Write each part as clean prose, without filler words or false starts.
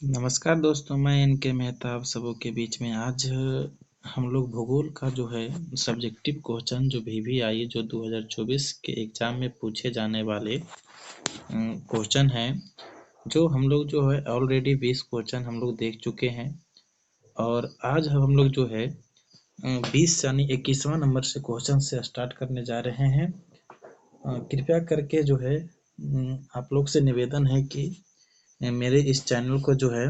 नमस्कार दोस्तों, मैं इनके मेहता आप सबों के बीच में आज हम लोग भूगोल का जो है सब्जेक्टिव क्वेश्चन जो VVI जो 2024 के एग्जाम में पूछे जाने वाले क्वेश्चन हैं। जो हम लोग जो है ऑलरेडी 20 क्वेश्चन हम लोग देख चुके हैं और आज हम लोग जो है 20 यानी 21वां नंबर से क्वेश्चन से स्टार्ट करने जा रहे हैं। कृपया करके जो है आप लोग से निवेदन है कि मेरे इस चैनल को जो है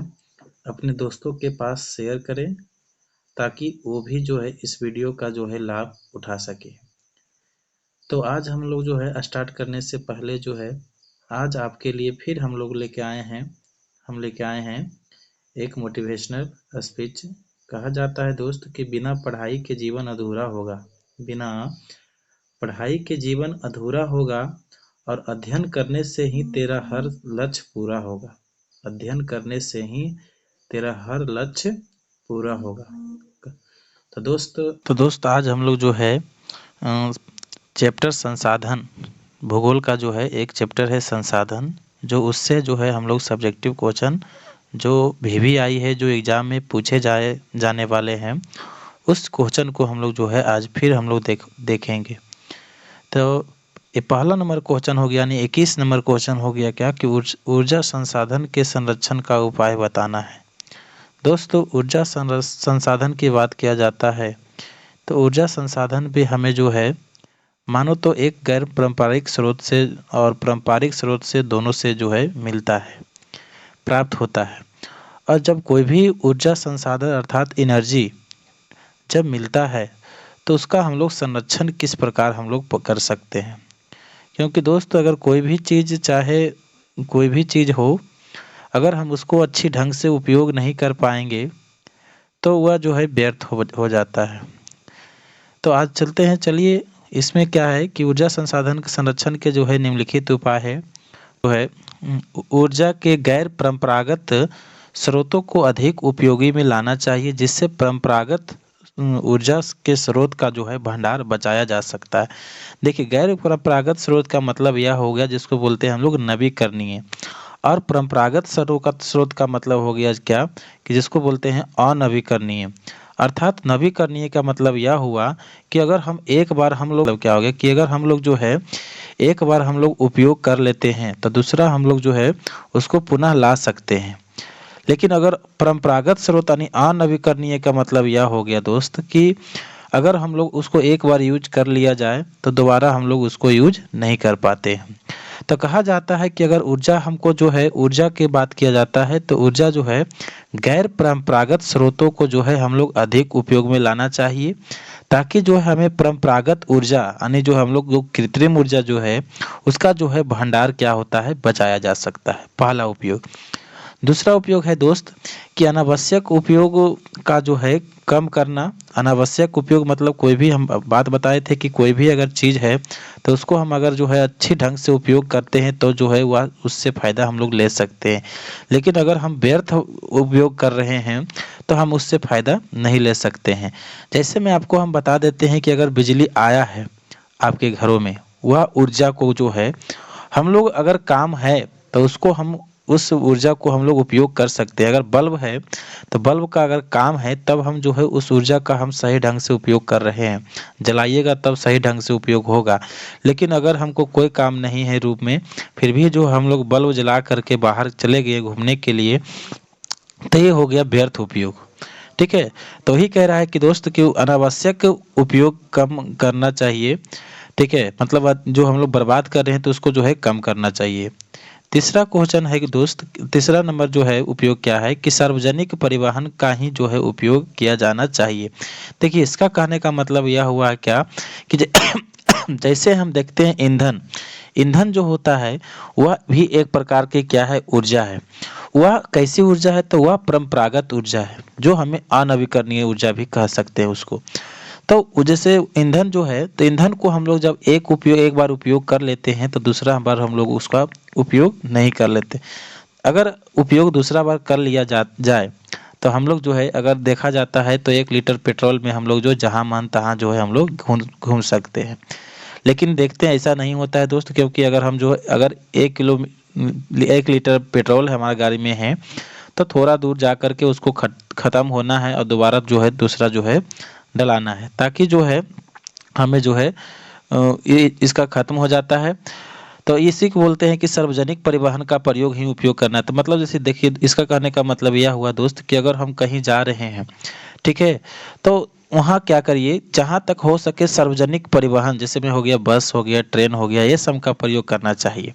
अपने दोस्तों के पास शेयर करें ताकि वो भी जो है इस वीडियो का जो है लाभ उठा सके। तो आज हम लोग जो है स्टार्ट करने से पहले जो है आज आपके लिए फिर हम लोग लेके आए हैं एक मोटिवेशनल स्पीच। कहा जाता है दोस्त कि बिना पढ़ाई के जीवन अधूरा होगा, बिना पढ़ाई के जीवन अधूरा होगा और अध्ययन करने से ही तेरा हर लक्ष्य पूरा होगा। अध्ययन करने से ही तेरा हर लक्ष्य पूरा होगा। तो दोस्त आज हम लोग जो है चैप्टर संसाधन, भूगोल का जो है एक चैप्टर है संसाधन, जो उससे जो है हम लोग सब्जेक्टिव क्वेश्चन जो VVI है जो एग्ज़ाम में पूछे जाने वाले हैं उस क्वेश्चन को हम लोग जो है आज फिर हम लोग देखेंगे। तो ये पहला नंबर क्वेश्चन हो गया, यानी 21 नंबर क्वेश्चन हो गया क्या कि ऊर्जा संसाधन के संरक्षण का उपाय बताना है। दोस्तों ऊर्जा संसाधन की बात किया जाता है तो ऊर्जा संसाधन भी हमें जो है मानो तो एक गैर पारंपरिक स्रोत से और पारंपरिक स्रोत से दोनों से जो है मिलता है, प्राप्त होता है। और जब कोई भी ऊर्जा संसाधन अर्थात एनर्जी जब मिलता है तो उसका हम लोग संरक्षण किस प्रकार हम लोग कर सकते हैं। क्योंकि दोस्तों अगर कोई भी चीज़ चाहे कोई भी चीज़ हो, अगर हम उसको अच्छी ढंग से उपयोग नहीं कर पाएंगे तो वह जो है व्यर्थ हो जाता है। तो आज चलते हैं, चलिए इसमें क्या है कि ऊर्जा संसाधन के संरक्षण के जो है निम्नलिखित उपाय है। जो है ऊर्जा के गैर परंपरागत स्रोतों को अधिक उपयोगी में लाना चाहिए, जिससे परंपरागत ऊर्जा के स्रोत का जो है भंडार बचाया जा सकता है। देखिए गैर परंपरागत स्रोत का मतलब यह हो गया जिसको बोलते हैं हम लोग नवीकरणीय, और परंपरागत स्रोत का मतलब हो गया क्या कि जिसको बोलते हैं अनवीकरणीय। अर्थात नवीकरणीय का मतलब यह हुआ कि अगर हम एक बार हम लोग मतलब क्या हो गया कि अगर हम लोग जो है एक बार हम लोग उपयोग कर लेते हैं तो दूसरा हम लोग जो है उसको पुनः ला सकते हैं। लेकिन अगर परंपरागत स्रोत यानी अनवीकरणीय का मतलब यह हो गया दोस्त कि अगर हम लोग उसको एक बार यूज कर लिया जाए तो दोबारा हम लोग उसको यूज नहीं कर पाते हैं। तो कहा जाता है कि अगर ऊर्जा हमको जो है ऊर्जा की बात किया जाता है तो ऊर्जा जो है गैर परंपरागत स्रोतों को जो है हम लोग अधिक उपयोग में लाना चाहिए, ताकि जो है हमें परंपरागत ऊर्जा यानी जो हम लोग जो कृत्रिम ऊर्जा जो है उसका जो है भंडार क्या होता है बचाया जा सकता है, पहला उपयोग। दूसरा उपयोग है दोस्त कि अनावश्यक उपयोग का जो है कम करना। अनावश्यक उपयोग मतलब कोई भी हम बात बताए थे कि कोई भी अगर चीज़ है तो उसको हम अगर जो है अच्छी ढंग से उपयोग करते हैं तो जो है वह उससे फ़ायदा हम लोग ले सकते हैं। लेकिन अगर हम व्यर्थ उपयोग कर रहे हैं तो हम उससे फ़ायदा नहीं ले सकते हैं। जैसे मैं आपको हम बता देते हैं कि अगर बिजली आया है आपके घरों में, वह ऊर्जा को जो है हम लोग अगर काम है तो उसको हम उस ऊर्जा को हम लोग उपयोग कर सकते हैं। अगर बल्ब है तो बल्ब का अगर काम है तब हम जो है उस ऊर्जा का हम सही ढंग से उपयोग कर रहे हैं, जलाइएगा तब सही ढंग से उपयोग होगा। लेकिन अगर हमको कोई काम नहीं है रूप में फिर भी जो हम लोग बल्ब जला करके बाहर चले गए घूमने के लिए तो ये हो गया व्यर्थ उपयोग। ठीक है, तो ही कह रहा है कि दोस्त कि अनावश्यक उपयोग कम करना चाहिए। ठीक है, मतलब जो हम लोग बर्बाद कर रहे हैं तो उसको जो है कम करना चाहिए। तीसरा क्वेश्चन है कि दोस्त तीसरा नंबर जो है उपयोग क्या है कि सार्वजनिक परिवहन का ही जो है उपयोग किया जाना चाहिए। देखिए इसका कहने का मतलब यह हुआ है क्या कि जैसे हम देखते हैं ईंधन, ईंधन जो होता है वह भी एक प्रकार की क्या है ऊर्जा है। वह कैसी ऊर्जा है तो वह परंपरागत ऊर्जा है जो हमें अनवीकरणीय ऊर्जा भी कह सकते हैं उसको। तो जैसे ईंधन जो है तो ईंधन को हम लोग जब एक बार उपयोग कर लेते हैं तो दूसरा बार हम लोग उसका उपयोग नहीं कर लेते। अगर उपयोग दूसरा बार कर लिया जाए तो हम लोग जो है अगर देखा जाता है तो 1 लीटर पेट्रोल में हम लोग जो जहाँ मन तहाँ जो है हम लोग घूम सकते हैं। लेकिन देखते हैं ऐसा नहीं होता है दोस्त, क्योंकि अगर हम जो अगर 1 लीटर पेट्रोल हमारी गाड़ी में है तो थोड़ा दूर जा कर के उसको ख़त्म होना है और दोबारा जो है दूसरा जो है डलाना है, ताकि जो है हमें जो है ये इसका ख़त्म हो जाता है। तो इसी को बोलते हैं कि सार्वजनिक परिवहन का प्रयोग ही उपयोग करना है। तो मतलब जैसे देखिए, इसका कहने का मतलब यह हुआ दोस्त कि अगर हम कहीं जा रहे हैं, ठीक है, तो वहाँ क्या करिए, जहाँ तक हो सके सार्वजनिक परिवहन जैसे में हो गया, बस हो गया, ट्रेन हो गया, ये सब का प्रयोग करना चाहिए।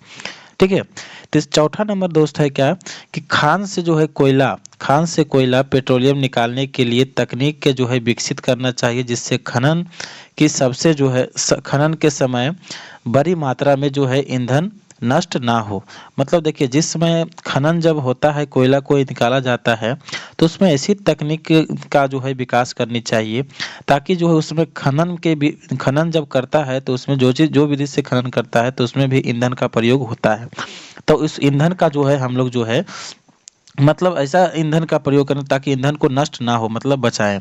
ठीक है। तो चौथा नंबर दोस्त है क्या कि खान से कोयला पेट्रोलियम निकालने के लिए तकनीक के जो है विकसित करना चाहिए, जिससे खनन की सबसे जो है खनन के समय बड़ी मात्रा में जो है ईंधन नष्ट ना हो। मतलब देखिए, जिस समय खनन जब होता है, कोयला को निकाला जाता है, तो उसमें ऐसी तकनीक का जो है विकास करनी चाहिए, ताकि जो है उसमें खनन जब करता है तो उसमें जो विधि से खनन करता है तो उसमें भी ईंधन का प्रयोग होता है। तो इस ईंधन का जो है हम लोग जो है मतलब ऐसा ईंधन का प्रयोग करें ताकि ईंधन को नष्ट ना हो, मतलब बचाएं।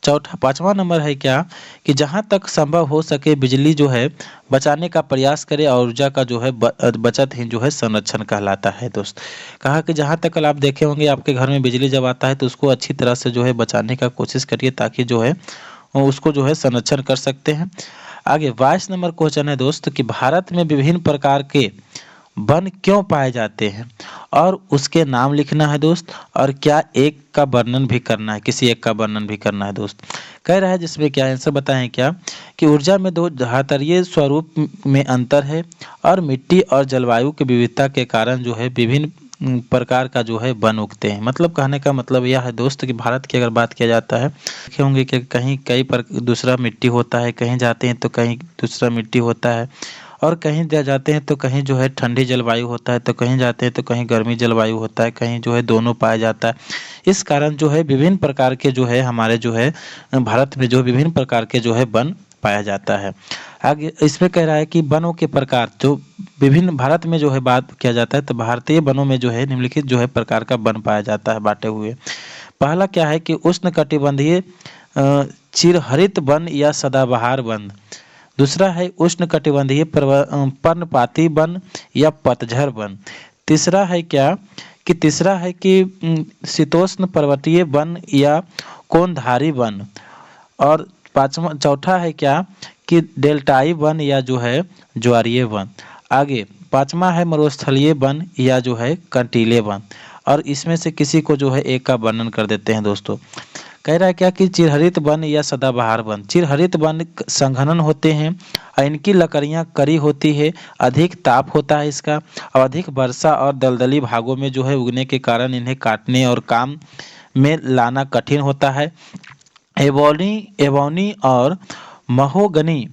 पांचवा नंबर है क्या कि जहाँ तक संभव हो सके बिजली जो है बचाने का प्रयास करें, और ऊर्जा का जो है बचत ही जो है संरक्षण कहलाता है दोस्त। कहा कि जहाँ तक कल आप देखे होंगे, आपके घर में बिजली जब आता है तो उसको अच्छी तरह से जो है बचाने का कोशिश करिए, ताकि जो है उसको जो है संरक्षण कर सकते हैं। आगे 22 नंबर क्वेश्चन है दोस्त कि भारत में विभिन्न प्रकार के वन क्यों पाए जाते हैं, और उसके नाम लिखना है दोस्त, और क्या एक का वर्णन भी करना है, किसी एक का वर्णन भी करना है दोस्त। कह रहा है जिसमें क्या आंसर बताएं क्या कि ऊर्जा में दो धातरीय स्वरूप में अंतर है, और मिट्टी और जलवायु की विविधता के कारण जो है विभिन्न प्रकार का जो है वन उगते हैं। मतलब कहने का मतलब यह है दोस्त कि भारत की अगर बात किया जाता है, देखे होंगे कि कहीं दूसरा मिट्टी होता है, कहीं जाते हैं तो कहीं दूसरा मिट्टी होता है, और कहीं जाते हैं तो कहीं जो है ठंडी जलवायु होता है, तो कहीं जाते हैं तो कहीं गर्मी जलवायु होता है, कहीं जो है दोनों पाया जाता है। इस कारण जो है विभिन्न प्रकार के जो है हमारे जो है भारत में जो विभिन्न प्रकार के जो है वन पाया जाता है। आगे इसमें कह रहा है कि वनों के प्रकार जो विभिन्न भारत में जो है बात किया जाता है, तो भारतीय वनों में जो है निम्नलिखित जो है प्रकार का वन पाया जाता है बांटे हुए। पहला क्या है कि उष्णकटिबंधीय चिरहरित वन या सदाबहार वन। दूसरा है उष्णकटिबंधीय पर्णपाती वन या पतझड़ वन। तीसरा है कि शीतोष्ण पर्वतीय वन या कोनधारी वन। और चौथा है क्या कि डेल्टाई वन या जो है ज्वारीय वन। आगे पांचवा है मरुस्थलीय वन या जो है कंटीले वन। और इसमें से किसी को जो है एक का वर्णन कर देते हैं दोस्तों। कह रहा है क्या कि चिरहरित वन या सदाबहार वन। चिरहरित वन संघनन होते हैं और इनकी लकड़ियां कड़ी होती है, अधिक ताप होता है इसका, और अधिक वर्षा और दलदली भागों में जो है उगने के कारण इन्हें काटने और काम में लाना कठिन होता है। एवोनी और महोगनी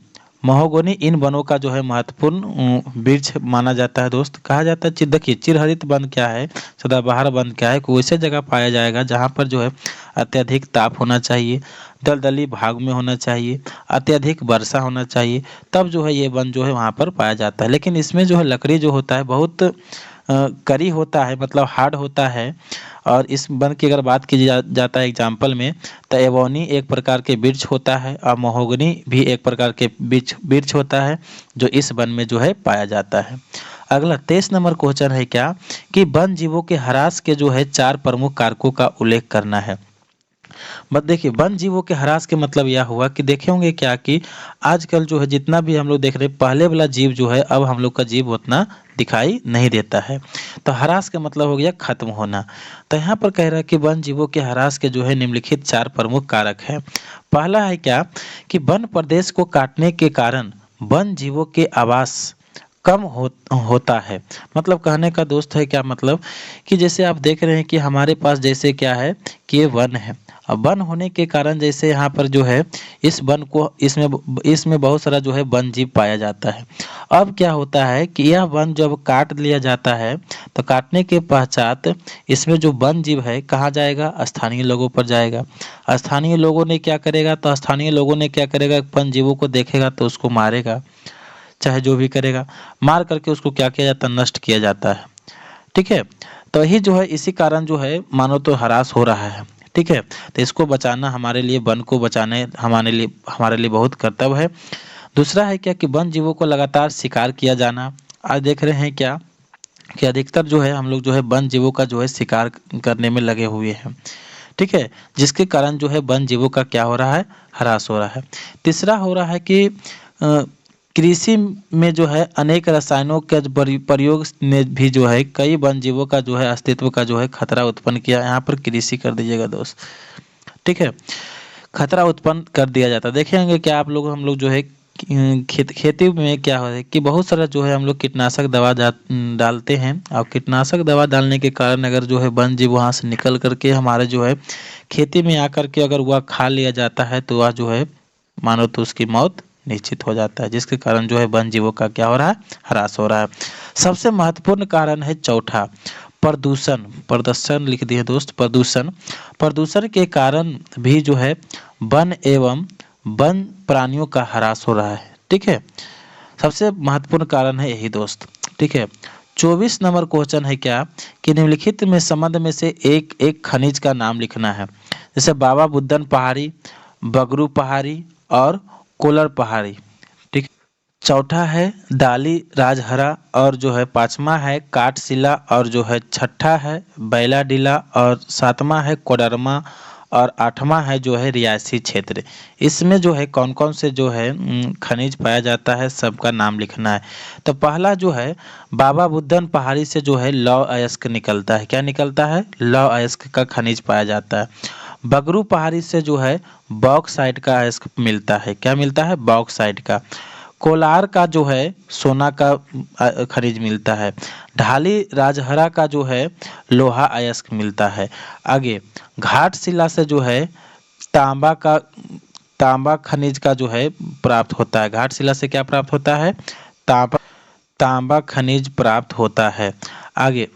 महोगनी इन वनों का जो है महत्वपूर्ण वृक्ष माना जाता है दोस्त। कहा जाता है देखिए, चिरहरित वन क्या है, सदाबहार वन क्या है, कोई ऐसी जगह पाया जाएगा जहाँ पर जो है अत्यधिक ताप होना चाहिए, दलदली भाग में होना चाहिए, अत्यधिक वर्षा होना चाहिए, तब जो है ये वन जो है वहाँ पर पाया जाता है। लेकिन इसमें जो है लकड़ी जो होता है बहुत कड़ी होता है, मतलब हार्ड होता है। और इस वन की अगर बात की जाता है एग्जाम्पल में, तो एवोनी एक प्रकार के वृक्ष होता है और महोगनी भी एक प्रकार के वृक्ष होता है जो इस वन में जो है पाया जाता है। अगला 23 नंबर क्वेश्चन है क्या कि वन जीवों के ह्रास के जो है 4 प्रमुख कारकों का उल्लेख करना है। बट देखिए, वन जीवों के ह्रास के मतलब यह हुआ कि देखे होंगे क्या कि आजकल जो है जितना भी हम लोग देख रहे हैं, पहले वाला जीव जो है अब हम लोग का जीव उतना दिखाई नहीं देता है। तो ह्रास का मतलब हो गया खत्म होना। तो यहाँ पर कह रहा है कि वन जीवों के ह्रास के जो है निम्नलिखित 4 प्रमुख कारक है। पहला है क्या कि वन प्रदेश को काटने के कारण वन जीवों के आवास कम होता है। मतलब कहने का दोस्त है क्या मतलब कि जैसे आप देख रहे हैं कि हमारे पास जैसे क्या है कि ये वन है, अब वन होने के कारण जैसे यहाँ पर जो है इस वन को इसमें बहुत सारा जो है वन जीव पाया जाता है। अब क्या होता है कि यह वन जब काट लिया जाता है, तो काटने के पश्चात इसमें जो वन जीव है कहाँ जाएगा, स्थानीय लोगों पर जाएगा। स्थानीय लोगों ने क्या करेगा, तो स्थानीय लोगों ने क्या करेगा, वन जीवों को देखेगा तो उसको मारेगा, चाहे जो भी करेगा, मार करके उसको क्या किया जाता है, नष्ट किया जाता है। ठीक है। तो यही जो है इसी कारण जो है मानो तो ह्रास हो रहा है। ठीक है। तो इसको बचाना हमारे लिए, वन को बचाने हमारे लिए बहुत कर्तव्य है। दूसरा है क्या कि वन जीवों को लगातार शिकार किया जाना। आज देख रहे हैं क्या कि अधिकतर जो है हम लोग जो है वन जीवों का जो है शिकार करने में लगे हुए हैं। ठीक है, जिसके कारण जो है वन जीवों का क्या हो रहा है, ह्रास हो रहा है। तीसरा हो रहा है कि कृषि में जो है अनेक रसायनों के प्रयोग ने भी जो है कई वन जीवों का जो है अस्तित्व का जो है खतरा उत्पन्न किया। यहाँ पर कृषि कर दीजिएगा दोस्त। ठीक है, खतरा उत्पन्न कर दिया जाता है। देखेंगे क्या आप लोग, हम लोग जो है खेती में क्या हो है कि बहुत सारा जो है हम लोग कीटनाशक दवा डालते हैं, और कीटनाशक दवा डालने के कारण अगर जो है वन जीव वहाँ से निकल करके हमारे जो है खेती में आकर के अगर वह खा लिया जाता है तो वह जो है मानो तो उसकी मौत निश्चित हो जाता है, जिसके कारण जो है वन जीवों का क्या हो रहा है, ह्रास हो रहा है। सबसे महत्वपूर्ण कारण है चौथा, प्रदूषण। प्रदूषण लिख दिए दोस्त, प्रदूषण। प्रदूषण के कारण भी जो है वन एवं वन प्राणियों का ह्रास हो रहा है। ठीक है, सबसे महत्वपूर्ण कारण है यही दोस्त। ठीक है, 24 नंबर क्वेश्चन है क्या कि निम्नलिखित में संबंध में से एक एक खनिज का नाम लिखना है। जैसे बाबा बुदन पहाड़ी, बगरू पहाड़ी और कोलर पहाड़ी। ठीक, चौथा है दाली राजहरा, और जो है पांचवा है काटशिला, और जो है छठा है बैलाडीला, और सातवां है कोडरमा, और आठवां है जो है रियासी क्षेत्र। इसमें जो है कौन कौन से जो है खनिज पाया जाता है, सबका नाम लिखना है। तो पहला जो है बाबा बुदन पहाड़ी से जो है लौह अयस्क निकलता है। क्या निकलता है, लौह अयस्क का खनिज पाया जाता है। बगरू पहाड़ी से जो है बॉक्साइट का अयस्क मिलता है। क्या मिलता है, बॉक्साइट का। कोलार का जो है सोना का खनिज मिलता है। ढाली राजहरा का जो है लोहा अयस्क मिलता है। आगे घाटशिला से जो है तांबा का, तांबा खनिज का जो है प्राप्त होता है। घाटशिला से क्या प्राप्त होता है, तांबा, तांबा खनिज प्राप्त होता है। आगे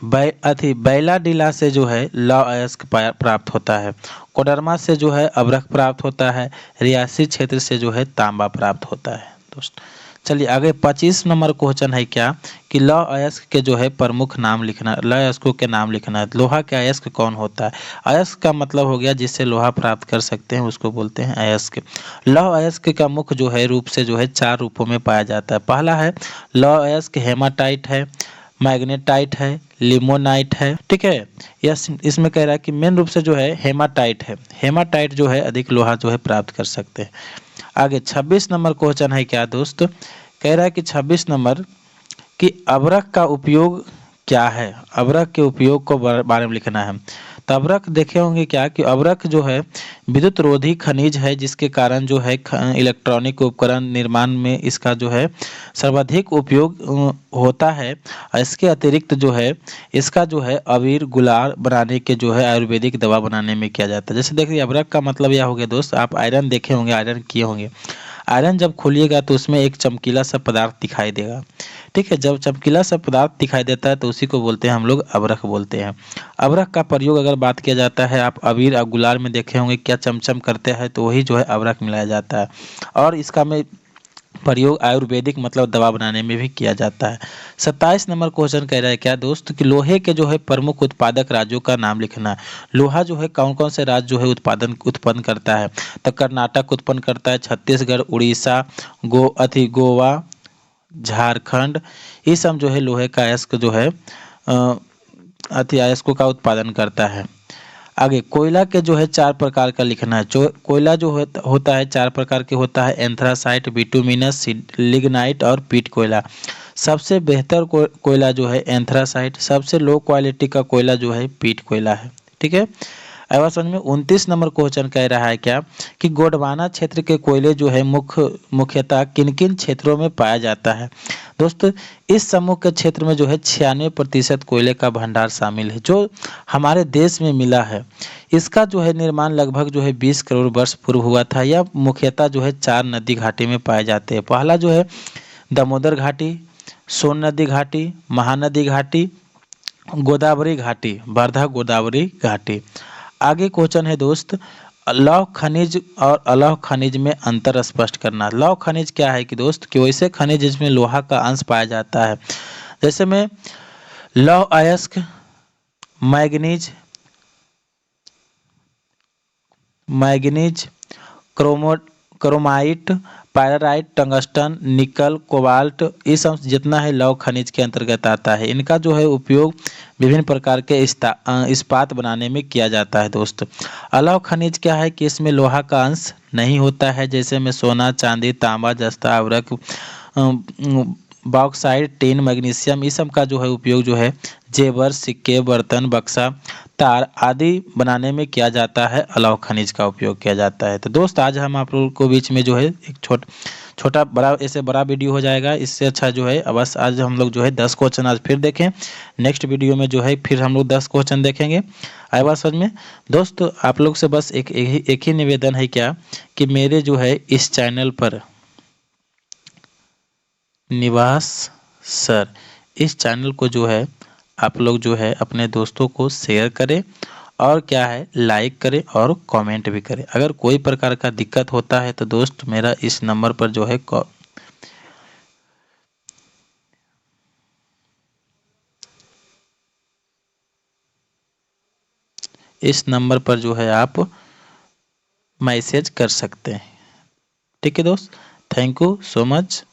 बैलाडीला से जो है लौह अयस्क प्राप्त होता है। कोडरमा से जो है अभ्रक प्राप्त होता है। रियासी क्षेत्र से जो है तांबा प्राप्त होता है दोस्त। चलिए आगे 25 नंबर क्वेश्चन है क्या कि लौह अयस्क के जो है प्रमुख नाम लिखना, लौह अयस्कों के नाम लिखना है। लोहा के अयस्क कौन होता है, अयस्क का मतलब हो गया जिससे लोहा प्राप्त कर सकते हैं, उसको बोलते हैं अयस्क। लौह अयस्क का मुख्य जो है रूप से जो है 4 रूपों में पाया जाता है। पहला है लौह अयस्क हेमाटाइट है, मैग्नेटाइट है, लिमोनाइट है। ठीक है, यस, इसमें कह रहा है कि मेन रूप से जो है हेमाटाइट है। हेमाटाइट जो है अधिक लोहा जो है प्राप्त कर सकते हैं। आगे 26 नंबर क्वेश्चन है क्या दोस्त, कह रहा है कि 26 नंबर कि अभ्रक का उपयोग क्या है। अभ्रक के उपयोग को बारे में लिखना है। तो अभ्रक देखे होंगे क्या कि अभ्रक जो है विद्युत रोधी खनिज है, जिसके कारण जो है इलेक्ट्रॉनिक उपकरण निर्माण में इसका जो है सर्वाधिक उपयोग होता है। और इसके अतिरिक्त जो है इसका जो है अबीर गुलाल बनाने के जो है आयुर्वेदिक दवा बनाने में किया जाता है। जैसे देखिए अभ्रक का मतलब यह हो गया दोस्त, आप आयरन देखे होंगे, आयरन किए होंगे। आयरन जब खोलिएगा तो उसमें एक चमकीला सा पदार्थ दिखाई देगा। ठीक है, जब चमकीला सा पदार्थ दिखाई देता है तो उसी को बोलते हैं हम लोग अभ्रक बोलते हैं। अभ्रक का प्रयोग अगर बात किया जाता है, आप अबीर और गुलाल में देखे होंगे क्या चमचम करते हैं, तो वही जो है अभ्रक मिलाया जाता है। और इसका में प्रयोग आयुर्वेदिक मतलब दवा बनाने में भी किया जाता है। 27 नंबर क्वेश्चन कह रहा है क्या दोस्त कि लोहे के जो है प्रमुख उत्पादक राज्यों का नाम लिखना है। लोहा जो है कौन कौन से राज्य जो है उत्पन्न करता है। तो कर्नाटक उत्पन्न करता है, छत्तीसगढ़, उड़ीसा, गोवा, झारखंड, ये सब जो है लोहे का अयस्क जो है अयस्कों का उत्पादन करता है। आगे कोयला के जो है 4 प्रकार का लिखना है। जो कोयला जो होता है 4 प्रकार के होता है, एंथ्रासाइट, बिटुमिनस, लिग्नाइट और पीट कोयला। सबसे बेहतर कोयला जो है एंथ्रासाइट, सबसे लो क्वालिटी का कोयला जो है पीट कोयला है। ठीक है, अब समझ में 29 नंबर क्वेश्चन कह रहा है क्या कि गोंडवाना क्षेत्र के कोयले जो है मुख्यतः किन किन क्षेत्रों में पाया जाता है। दोस्तों इस समूह के क्षेत्र में जो है 96% कोयले का भंडार शामिल है, जो हमारे देश में मिला है। इसका जो है निर्माण लगभग जो है 20 करोड़ वर्ष पूर्व हुआ था। यह मुख्यतः जो है 4 नदी घाटी में पाए जाते हैं। पहला जो है दामोदर घाटी, सोन नदी घाटी, महानदी घाटी, गोदावरी घाटी, वर्धा गोदावरी घाटी। आगे क्वेश्चन है दोस्त, लौह खनिज और अलौह खनिज में अंतर स्पष्ट करना। लौह खनिज क्या है कि दोस्त कि वैसे खनिज जिसमें लोहा का अंश पाया जाता है, जैसे में लौह अयस्क, manganese, manganese, chromite, pyrite, tungsten, निकल, कोबाल्ट, ये सब जितना है लौह खनिज के अंतर्गत आता है। इनका जो है उपयोग विभिन्न प्रकार के इस्पात बनाने में किया जाता है दोस्त। अलौह खनिज क्या है कि इसमें लोहा का अंश नहीं होता है, जैसे में सोना, चांदी, तांबा, जस्ता, आवरक, बॉक्साइट, टिन, मैग्नीशियम, इस सब का जो है उपयोग जो है जेवर, सिक्के, बर्तन, बक्सा, तार आदि बनाने में किया जाता है। अलौह खनिज का उपयोग किया जाता है। तो दोस्त आज हम आप लोगों को बीच में जो है एक छोटा बड़ा ऐसे बड़ा वीडियो हो जाएगा, इससे अच्छा जो है बस आज हम लोग जो है 10 क्वेश्चन आज फिर देखें। नेक्स्ट वीडियो में जो है फिर हम लोग 10 क्वेश्चन देखेंगे। आए बात समझ में दोस्त? आप लोग से बस एक ही निवेदन है क्या कि मेरे जो है इस चैनल पर निवास सर, इस चैनल को जो है आप लोग जो है अपने दोस्तों को शेयर करें और क्या है लाइक करें और कमेंट भी करें। अगर कोई प्रकार का दिक्कत होता है तो दोस्त मेरा इस नंबर पर जो है जो है आप मैसेज कर सकते हैं। ठीक है दोस्त, थैंक यू सो मच।